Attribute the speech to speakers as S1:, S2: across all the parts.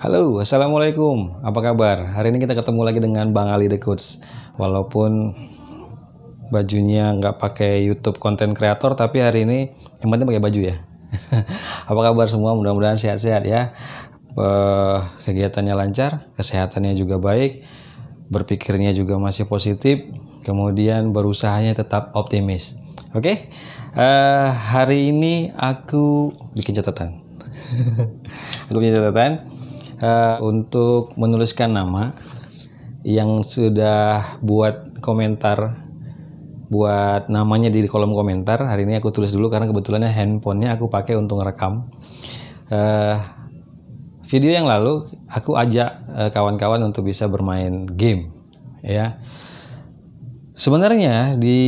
S1: Halo, assalamualaikum. Apa kabar? Hari ini kita ketemu lagi dengan Bang Ali The Coach. Walaupun bajunya nggak pakai YouTube content creator, tapi hari ini yang penting pakai baju ya. Apa kabar semua? Mudah-mudahan sehat-sehat ya. Kegiatannya lancar, kesehatannya juga baik, berpikirnya juga masih positif, kemudian berusahanya tetap optimis. Oke? Hari ini aku bikin catatan. Aku bikin catatan. Untuk menuliskan nama yang sudah buat komentar, buat namanya di kolom komentar. Hari ini aku tulis dulu karena kebetulannya handphonenya aku pakai untuk ngerekam. Video yang lalu aku ajak kawan-kawan untuk bisa bermain game ya. Sebenarnya di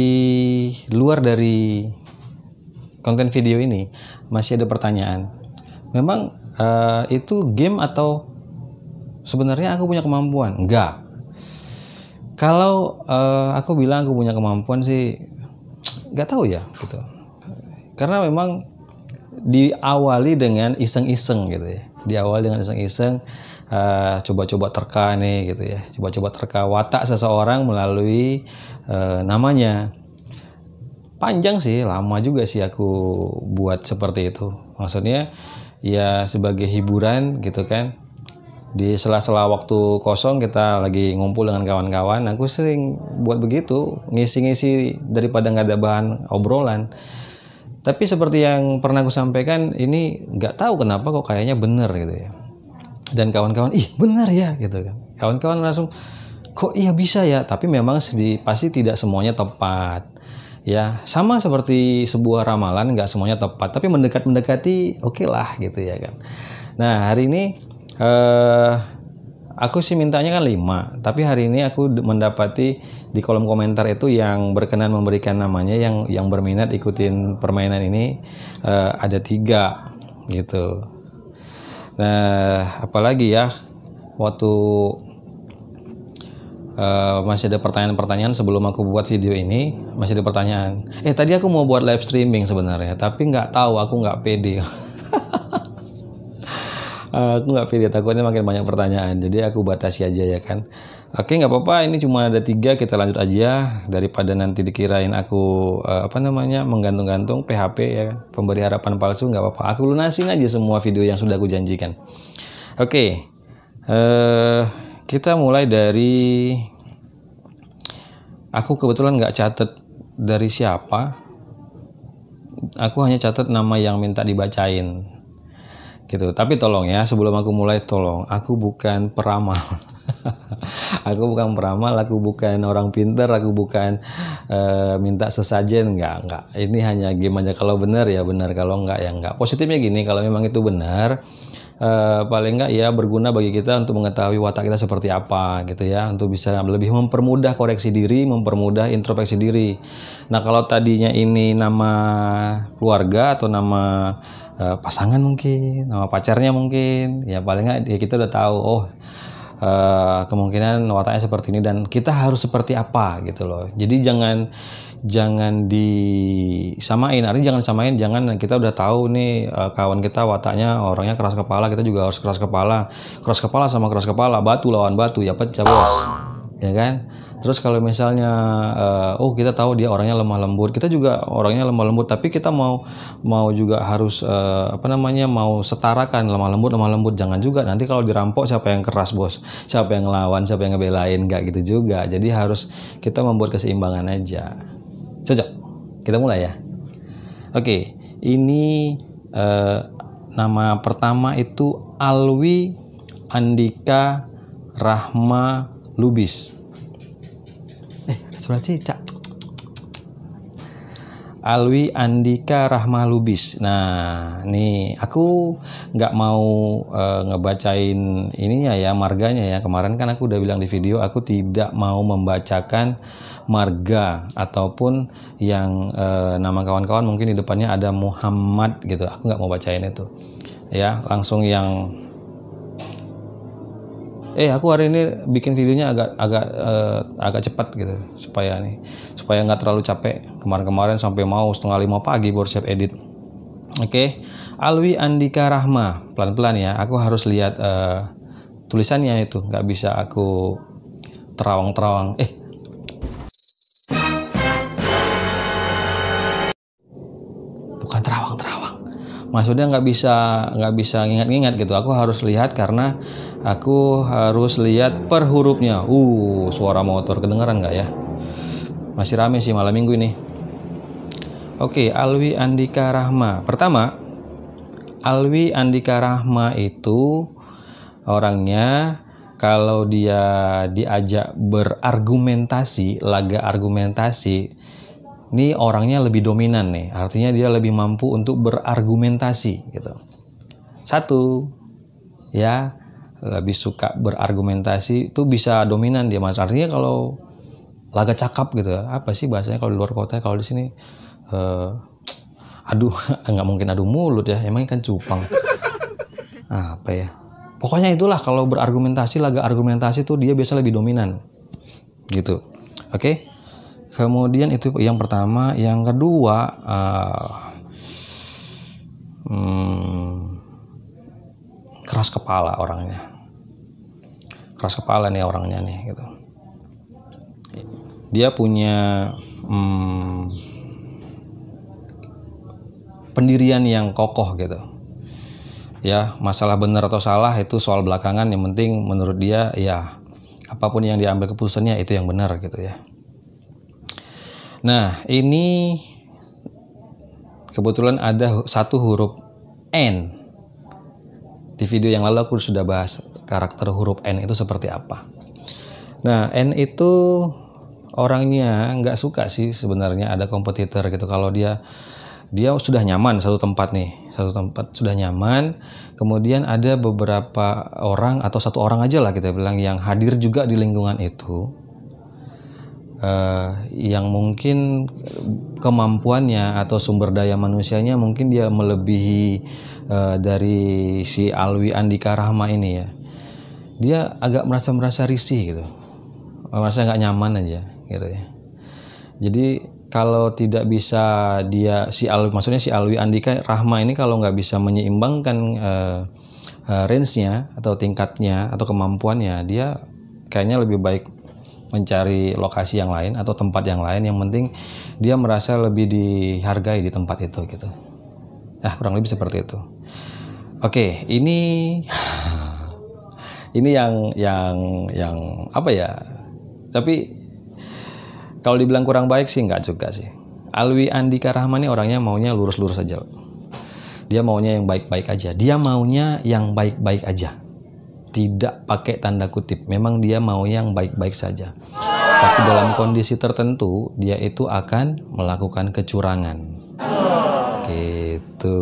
S1: luar dari konten video ini masih ada pertanyaan. Memang itu game atau sebenarnya aku punya kemampuan? Enggak. Kalau aku bilang aku punya kemampuan sih nggak tahu ya gitu. Karena memang diawali dengan iseng-iseng gitu ya. Diawali dengan iseng-iseng, coba-coba terka nih gitu ya. Coba-coba terka watak seseorang melalui namanya. Panjang sih, lama juga sih aku buat seperti itu. Maksudnya ya sebagai hiburan gitu kan. Di sela-sela waktu kosong kita lagi ngumpul dengan kawan-kawan, aku sering buat begitu, ngisi-ngisi daripada nggak ada bahan obrolan. Tapi seperti yang pernah aku sampaikan, ini nggak tahu kenapa kok kayaknya bener gitu ya. Dan kawan-kawan, ih bener ya gitu kan. Kawan-kawan langsung, kok iya bisa ya. Tapi memang pasti tidak semuanya tepat. Ya sama seperti sebuah ramalan, nggak semuanya tepat, tapi mendekati oke lah gitu ya kan. Nah hari ini aku sih mintanya kan 5, tapi hari ini aku mendapati di kolom komentar itu yang berkenan memberikan namanya, yang berminat ikutin permainan ini ada 3 gitu. Nah apalagi ya waktu masih ada pertanyaan-pertanyaan sebelum aku buat video ini, masih ada pertanyaan. Tadi aku mau buat live streaming sebenarnya, tapi nggak tahu, aku nggak pede. Aku nggak pede, takutnya makin banyak pertanyaan, jadi aku batasi aja ya kan. Oke, nggak apa-apa, ini cuma ada 3, kita lanjut aja daripada nanti dikirain aku menggantung-gantung PHP ya kan, pemberi harapan palsu. Nggak apa-apa, aku lunasin aja semua video yang sudah aku janjikan. Oke, kita mulai dari, aku kebetulan nggak catat dari siapa, aku hanya catat nama yang minta dibacain gitu. Tapi tolong ya, sebelum aku mulai tolong, aku bukan peramal. Aku bukan peramal, aku bukan orang pintar, aku bukan minta sesajen, enggak. Ini hanya game aja, kalau benar ya benar, kalau enggak ya enggak. Positifnya gini, kalau memang itu benar, paling enggak ya berguna bagi kita untuk mengetahui watak kita seperti apa gitu ya, untuk bisa lebih mempermudah koreksi diri, mempermudah introspeksi diri. Nah kalau tadinya ini nama keluarga atau nama pasangan mungkin, nama pacarnya mungkin, ya paling enggak ya kita udah tahu, kemungkinan wataknya seperti ini dan kita harus seperti apa gitu loh. Jadi jangan disamain, artinya jangan disamain, jangan kita udah tahu nih kawan kita wataknya orangnya keras kepala, kita juga harus keras kepala sama keras kepala, batu lawan batu ya pecah bos, ya kan. Terus kalau misalnya kita tahu dia orangnya lemah lembut, kita juga orangnya lemah lembut, tapi kita mau juga harus mau setarakan lemah lembut, jangan juga nanti kalau dirampok siapa yang keras bos, siapa yang ngelawan, siapa yang ngebelain, nggak gitu juga. Jadi harus kita membuat keseimbangan aja. Cocok? Kita mulai ya. Oke, ini nama pertama itu Alwi Andika Rahma Lubis. Surat cicak. Alwi Andika Rahma Lubis. Nah, nih aku nggak mau ngebacain ininya ya, marganya ya. Kemarin kan aku udah bilang di video, aku tidak mau membacakan marga ataupun yang nama kawan-kawan mungkin di depannya ada Muhammad gitu. Aku nggak mau bacain itu. Ya, langsung yang aku hari ini bikin videonya agak cepat gitu supaya nggak terlalu capek. Kemarin sampai mau 4:30 pagi baru siap edit. Oke. Alwi Andika Rahma, pelan-pelan ya. Aku harus lihat tulisannya itu nggak bisa aku terawang-terawang. Bukan terawang-terawang. Maksudnya nggak bisa ngingat-ngingat gitu. Aku harus lihat karena aku harus lihat per hurufnya. Suara motor kedengeran nggak ya? Masih rame sih malam minggu ini. Oke, Alwi Andika Rahma. Pertama, Alwi Andika Rahma itu orangnya kalau dia diajak berargumentasi, laga argumentasi, ini orangnya lebih dominan nih. Artinya dia lebih mampu untuk berargumentasi gitu. Satu, ya, lebih suka berargumentasi itu bisa dominan dia, Mas. Artinya kalau laga cakap gitu, apa sih bahasanya kalau di luar kota, kalau di sini nggak mungkin adu mulut ya, emangnya kan cupang. Apa ya? Pokoknya itulah kalau berargumentasi, laga argumentasi tuh dia biasa lebih dominan. Gitu. Oke? Kemudian itu yang pertama, yang kedua keras kepala orangnya. Keras kepala nih orangnya nih gitu. Dia punya pendirian yang kokoh gitu. Ya, masalah benar atau salah itu soal belakangan, yang penting menurut dia ya apapun yang diambil keputusannya itu yang benar gitu ya. Nah, ini kebetulan ada satu huruf N. Di video yang lalu aku sudah bahas karakter huruf N itu seperti apa. Nah, N itu orangnya nggak suka sih sebenarnya ada kompetitor gitu. Kalau dia sudah nyaman satu tempat sudah nyaman, kemudian ada beberapa orang atau satu orang aja lah kita bilang yang hadir juga di lingkungan itu, yang mungkin kemampuannya atau sumber daya manusianya mungkin dia melebihi dari si Alwi Andika Rahma ini ya. Dia agak merasa risih gitu, merasa nggak nyaman aja gitu ya. Jadi kalau tidak bisa si Alwi Andika Rahma ini kalau nggak bisa menyeimbangkan range-nya atau tingkatnya atau kemampuannya, dia kayaknya lebih baik mencari lokasi yang lain atau tempat yang lain. Yang penting dia merasa lebih dihargai di tempat itu gitu. Kurang lebih seperti itu. Oke, ini yang apa ya? Tapi kalau dibilang kurang baik sih enggak juga sih. Alwi Andika Rahma ini orangnya maunya lurus-lurus aja. Dia maunya yang baik-baik aja. Dia maunya yang baik-baik aja. Tidak pakai tanda kutip. Memang dia mau yang baik-baik saja. Tapi dalam kondisi tertentu dia itu akan melakukan kecurangan. Gitu.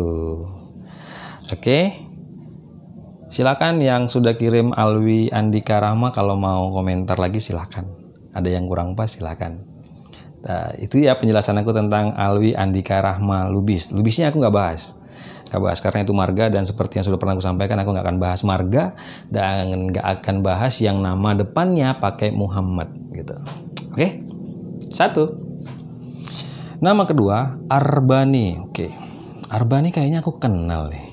S1: Oke. Silakan yang sudah kirim Alwi Andika Rahma, kalau mau komentar lagi silakan. Ada yang kurang pas silakan. Nah, itu ya penjelasan aku tentang Alwi Andika Rahma Lubis. Lubisnya aku nggak bahas karena itu marga, dan seperti yang sudah pernah aku sampaikan, aku nggak akan bahas marga dan nggak akan bahas yang nama depannya pakai Muhammad gitu. Oke? Satu. Nama kedua Arbani. Oke. Arbani kayaknya aku kenal nih.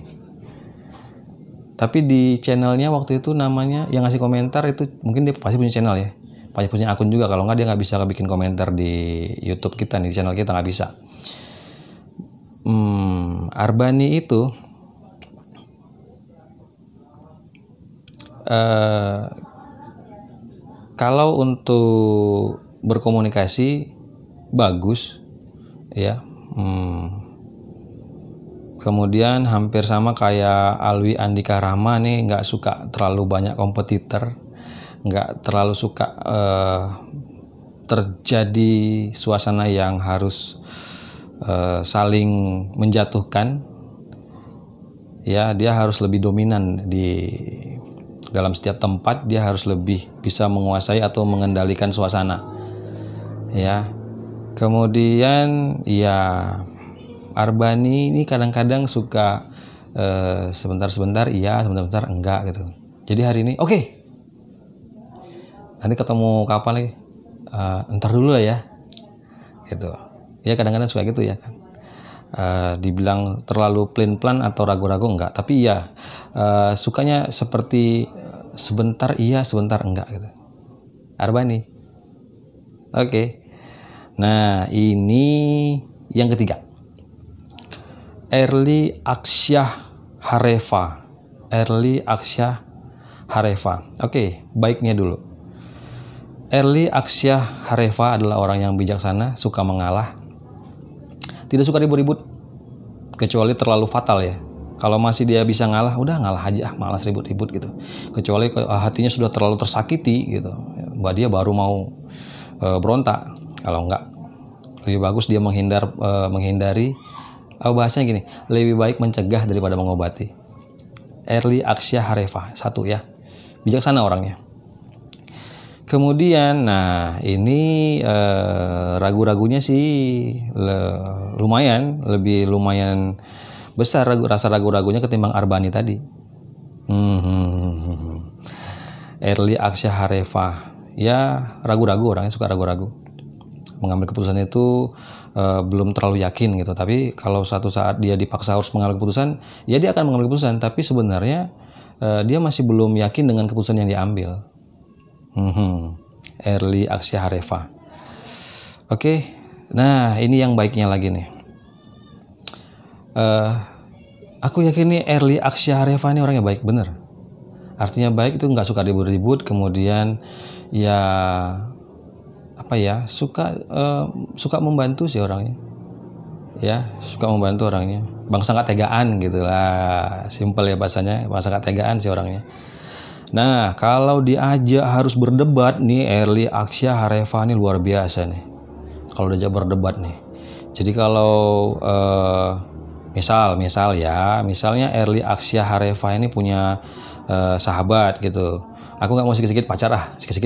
S1: Tapi di channelnya waktu itu namanya yang ngasih komentar itu mungkin dia pasti punya channel ya. Pasti punya akun juga, kalau nggak dia nggak bisa bikin komentar di YouTube kita nih, di channel kita nggak bisa. Arbani itu kalau untuk berkomunikasi bagus ya. Kemudian hampir sama kayak Alwi Andika Rahma nih, nggak suka terlalu banyak kompetitor, nggak terlalu suka terjadi suasana yang harus saling menjatuhkan ya. Dia harus lebih dominan di dalam setiap tempat, dia harus lebih bisa menguasai atau mengendalikan suasana ya. Kemudian ya Arbani ini kadang-kadang suka sebentar-sebentar iya, sebentar-sebentar enggak gitu. Jadi hari ini oke. Nanti ketemu kapan lagi? Ntar dulu lah ya. Gitu. Ya kadang-kadang suka gitu ya kan. Dibilang terlalu plan-plan atau ragu-ragu enggak, tapi ya sukanya seperti sebentar iya, sebentar enggak gitu. Arbani. Oke. Nah, ini yang ketiga. Erli Aksyah Hareva. Erli Aksyah Hareva. Oke, baiknya dulu. Erli Aksyah Hareva adalah orang yang bijaksana, suka mengalah, tidak suka ribut-ribut, kecuali terlalu fatal ya. Kalau masih dia bisa ngalah, udah ngalah aja, malas ribut-ribut gitu. Kecuali hatinya sudah terlalu tersakiti gitu, dia baru mau berontak. Kalau enggak, lebih bagus dia menghindari. Bahasanya gini, lebih baik mencegah daripada mengobati. Erli Aksyah Hareva, satu ya, bijaksana orangnya. Kemudian, nah ini ragu-ragunya sih lebih lumayan besar rasa ragu-ragunya ketimbang Arbani tadi. Erli Aksyah Hareva, ya ragu-ragu, orangnya suka ragu-ragu. Mengambil keputusan itu belum terlalu yakin gitu. Tapi kalau satu saat dia dipaksa harus mengambil keputusan, ya dia akan mengambil keputusan. Tapi sebenarnya dia masih belum yakin dengan keputusan yang diambil. Erli Aksyah Hareva. Oke, nah ini yang baiknya lagi nih. Aku yakin nih Erli Aksyah Hareva ini orangnya baik, bener. Artinya baik itu nggak suka ribut-ribut, kemudian ya apa ya, suka membantu sih orangnya. Ya, suka membantu orangnya. Bangsa nggak tegaan gitulah, simpel ya bahasanya, bangsa nggak tegaan sih orangnya. Nah, kalau diajak harus berdebat nih, Erli Aksyah Hareva ini luar biasa nih. Kalau diajak berdebat nih. Jadi kalau misalnya Erli Aksyah Hareva ini punya sahabat gitu. Aku nggak mau sikit-sikit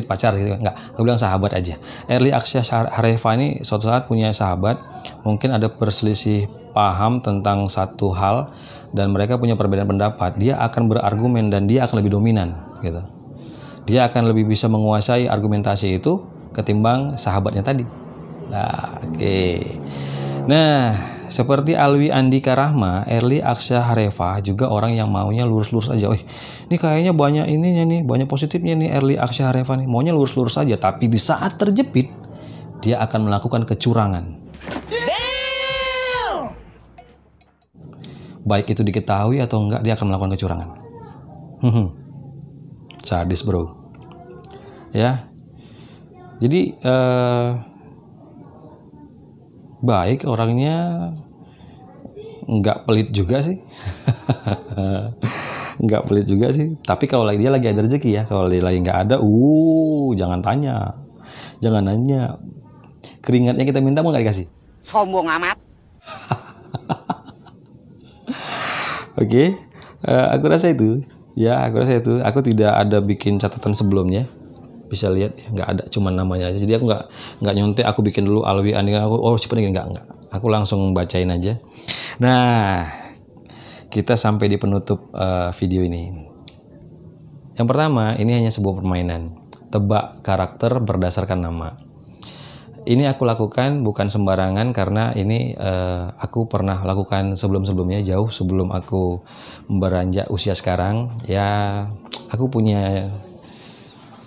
S1: pacar gitu, nggak. Aku bilang sahabat aja. Erli Aksyah Hareva ini suatu saat punya sahabat, mungkin ada perselisih paham tentang satu hal dan mereka punya perbedaan pendapat. Dia akan berargumen dan dia akan lebih dominan gitu. Dia akan lebih bisa menguasai argumentasi itu ketimbang sahabatnya tadi. Nah, oke. Nah, seperti Alwi Andika Rahma, Erli Aksyah Hareva juga orang yang maunya lurus-lurus aja. Ini kayaknya banyak ininya nih, banyak positifnya nih Erli Aksyah Hareva nih. Maunya lurus-lurus aja, tapi di saat terjepit dia akan melakukan kecurangan. Baik itu diketahui atau enggak, dia akan melakukan kecurangan. Sadis bro. Ya. Jadi baik orangnya, nggak pelit juga sih. Nggak pelit juga sih. Tapi kalau dia lagi ada rezeki ya, kalau dia lagi nggak ada, jangan tanya, jangan nanya. Keringatnya kita minta mau nggak dikasih?
S2: Sombong amat.
S1: Oke, aku rasa itu. Ya, aku rasa itu. Aku tidak ada bikin catatan sebelumnya. Bisa lihat ya, nggak ada, cuma namanya aja. Jadi aku nggak nyontek, aku bikin dulu Alwi Andika, aku cepet nih, nggak. Aku langsung bacain aja. Nah, kita sampai di penutup video ini. Yang pertama, ini hanya sebuah permainan. Tebak karakter berdasarkan nama. Ini aku lakukan bukan sembarangan karena ini aku pernah lakukan sebelum-sebelumnya, jauh sebelum aku beranjak usia sekarang. Ya, aku punya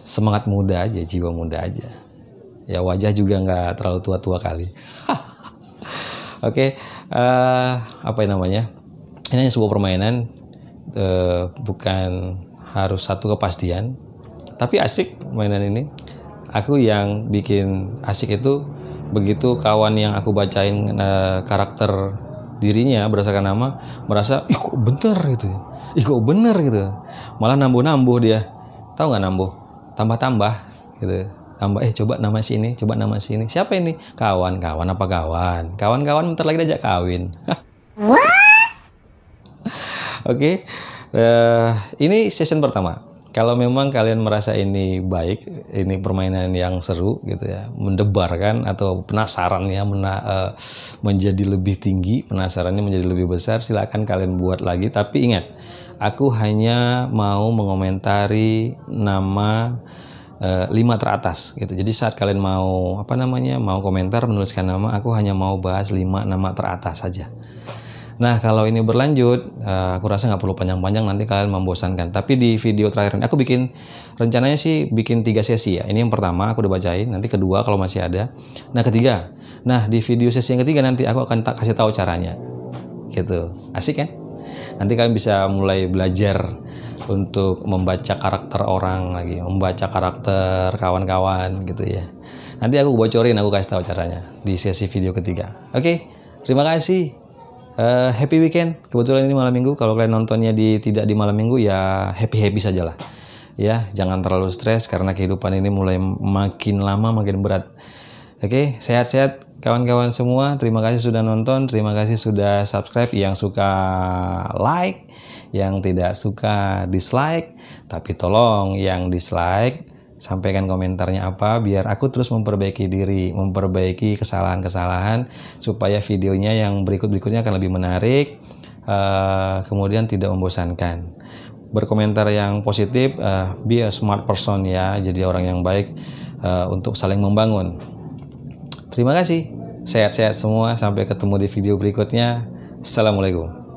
S1: semangat muda aja, jiwa muda aja. Ya wajah juga nggak terlalu tua-tua kali. Oke, apa yang namanya? Ini hanya sebuah permainan, bukan harus satu kepastian. Tapi asik mainan ini. Aku yang bikin asik itu begitu kawan yang aku bacain karakter dirinya berdasarkan nama merasa, kok bener gitu, kok bener gitu. Malah nambah dia. Tahu nggak nambah? Tambah gitu. Coba nama sini. Siapa ini? Kawan apa kawan? Kawan bentar lagi diajak kawin. Oke. Ini session pertama. Kalau memang kalian merasa ini baik, ini permainan yang seru gitu ya, mendebarkan atau penasaran ya, menjadi lebih tinggi, penasarannya menjadi lebih besar, silakan kalian buat lagi. Tapi ingat, aku hanya mau mengomentari nama 5 teratas gitu. Jadi saat kalian mau mau komentar, menuliskan nama, aku hanya mau bahas 5 nama teratas saja. Nah, kalau ini berlanjut, aku rasa nggak perlu panjang-panjang, nanti kalian membosankan. Tapi di video terakhir ini, aku bikin, rencananya sih bikin 3 sesi ya. Ini yang pertama, aku udah bacain, nanti kedua kalau masih ada. Nah, ketiga. Nah, di video sesi yang ketiga nanti aku akan kasih tahu caranya. Gitu. Asik kan? Nanti kalian bisa mulai belajar untuk membaca karakter orang lagi, membaca karakter kawan-kawan gitu ya. Nanti aku bocorin, aku kasih tahu caranya di sesi video ketiga. Oke, terima kasih. Happy weekend. Kebetulan ini malam minggu. Kalau kalian nontonnya tidak di malam minggu ya happy sajalah. Ya, jangan terlalu stres karena kehidupan ini mulai makin lama makin berat. Oke, sehat-sehat kawan-kawan semua. Terima kasih sudah nonton, terima kasih sudah subscribe. Yang suka like, yang tidak suka dislike. Tapi tolong yang dislike sampaikan komentarnya apa biar aku terus memperbaiki diri, memperbaiki kesalahan-kesalahan supaya videonya yang berikut-berikutnya akan lebih menarik, kemudian tidak membosankan. Berkomentar yang positif, be a smart person ya, jadi orang yang baik, untuk saling membangun. Terima kasih, sehat-sehat semua, sampai ketemu di video berikutnya. Assalamualaikum.